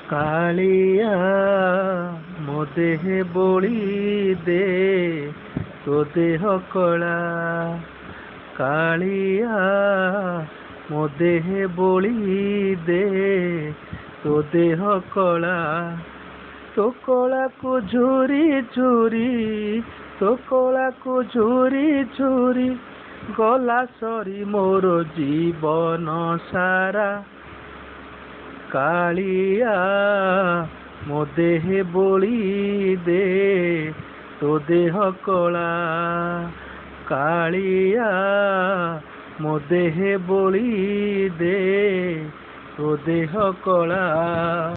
कालिया मो देह बोली दे तो देह कला कालिया मो देह बोली दे तो देह कला तो कला को झुरी झुरी तो कला को झुरी झुरी गला सरी मोर जीवन सारा कालिया मो देह बोली दे तो देह कला कालिया मो देह बोली दे तो देह कला।